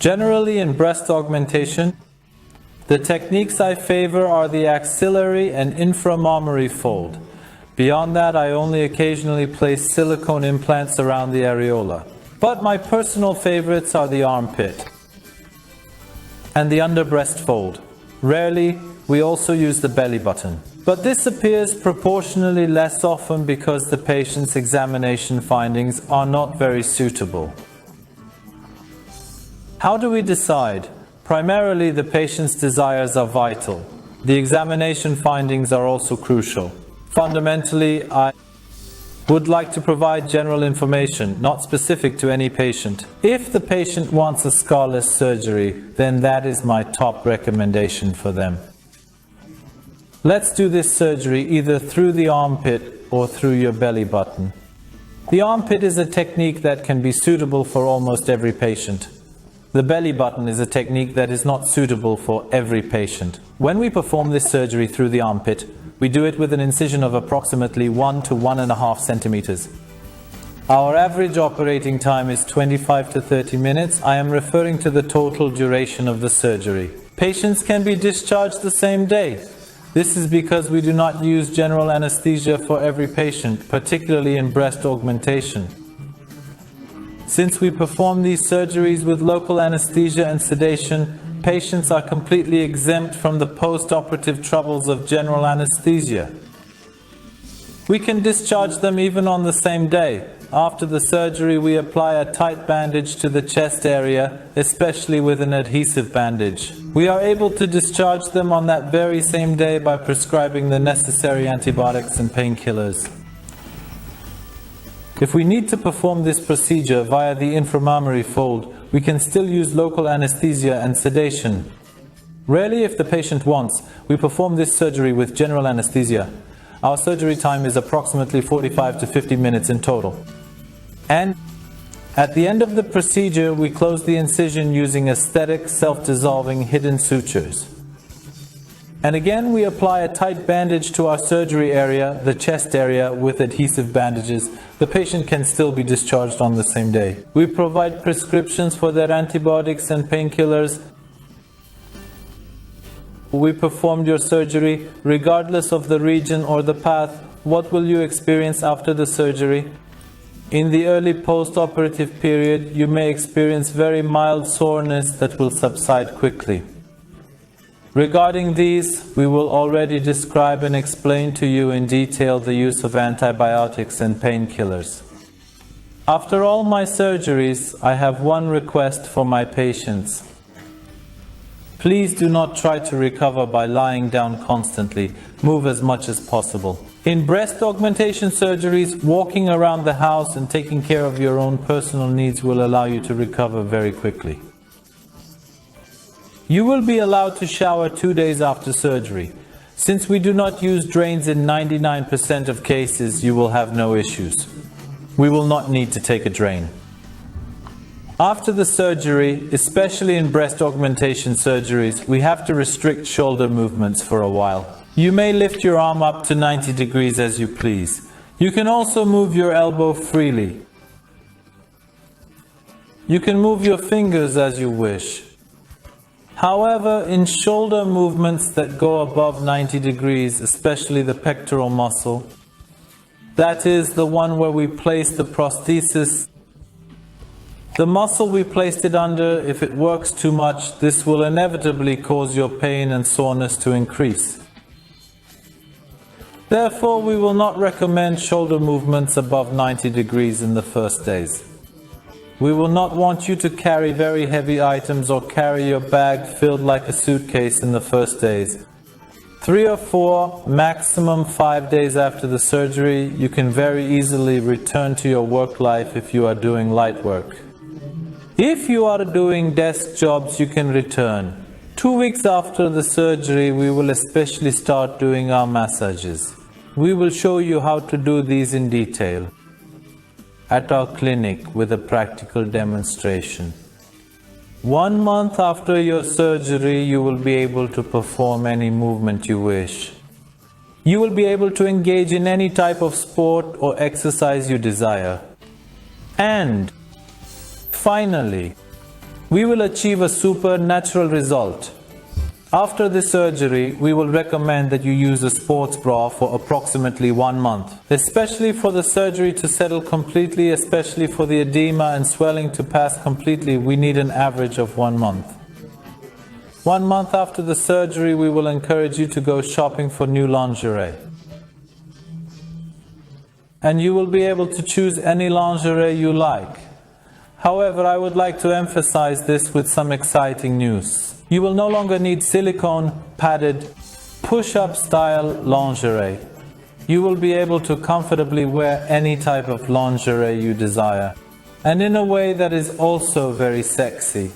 Generally in breast augmentation, the techniques I favor are the axillary and inframammary fold. Beyond that, I only occasionally place silicone implants around the areola. But my personal favorites are the armpit and the under breast fold. Rarely, we also use the belly button. But this appears proportionally less often because the patient's examination findings are not very suitable. How do we decide? Primarily, the patient's desires are vital. The examination findings are also crucial. Fundamentally, I would like to provide general information, not specific to any patient. If the patient wants a Scarless surgery, then that is my top recommendation for them. Let's do this surgery either through the armpit or through your belly button. The armpit is a technique that can be suitable for almost every patient. The belly button is a technique that is not suitable for every patient. When we perform this surgery through the armpit, we do it with an incision of approximately 1 to 1.5 centimeters. Our average operating time is 25 to 30 minutes. I am referring to the total duration of the surgery. Patients can be discharged the same day. This is because we do not use general anesthesia for every patient, particularly in breast augmentation. Since we perform these surgeries with local anesthesia and sedation, patients are completely exempt from the post-operative troubles of general anesthesia. We can discharge them even on the same day. After the surgery, we apply a tight bandage to the chest area, especially with an adhesive bandage. We are able to discharge them on that very same day by prescribing the necessary antibiotics and painkillers. If we need to perform this procedure via the inframammary fold, we can still use local anesthesia and sedation. Rarely, if the patient wants, we perform this surgery with general anesthesia. Our surgery time is approximately 45 to 50 minutes in total. And at the end of the procedure, we close the incision using aesthetic, self-dissolving hidden sutures. And again, we apply a tight bandage to our surgery area, the chest area, with adhesive bandages. The patient can still be discharged on the same day. We provide prescriptions for their antibiotics and painkillers. We performed your surgery. Regardless of the region or the path, what will you experience after the surgery? In the early post-operative period, you may experience very mild soreness that will subside quickly. Regarding these, we will already describe and explain to you in detail the use of antibiotics and painkillers. After all my surgeries, I have one request for my patients. Please do not try to recover by lying down constantly. Move as much as possible. In breast augmentation surgeries, walking around the house and taking care of your own personal needs will allow you to recover very quickly. You will be allowed to shower 2 days after surgery. Since we do not use drains in 99% of cases, you will have no issues. We will not need to take a drain. After the surgery, especially in breast augmentation surgeries, we have to restrict shoulder movements for a while. You may lift your arm up to 90 degrees as you please. You can also move your elbow freely. You can move your fingers as you wish. However, in shoulder movements that go above 90 degrees, especially the pectoral muscle, that is the one where we place the prosthesis, the muscle we placed it under, if it works too much, this will inevitably cause your pain and soreness to increase. Therefore, we will not recommend shoulder movements above 90 degrees in the first days. We will not want you to carry very heavy items or carry your bag filled like a suitcase in the first days. 3 or 4, maximum 5 days after the surgery, you can very easily return to your work life if you are doing light work. If you are doing desk jobs, you can return. 2 weeks after the surgery, we will especially start doing our massages. We will show you how to do these in detail at our clinic with a practical demonstration. 1 month after your surgery, you will be able to perform any movement you wish. You will be able to engage in any type of sport or exercise you desire. And finally, we will achieve a supernatural result. After the surgery, we will recommend that you use a sports bra for approximately 1 month, especially for the surgery to settle completely, especially for the edema and swelling to pass completely. We need an average of 1 month. 1 month after the surgery, we will encourage you to go shopping for new lingerie. And you will be able to choose any lingerie you like. However, I would like to emphasize this with some exciting news. You will no longer need silicone, padded, push-up style lingerie. You will be able to comfortably wear any type of lingerie you desire, and in a way that is also very sexy.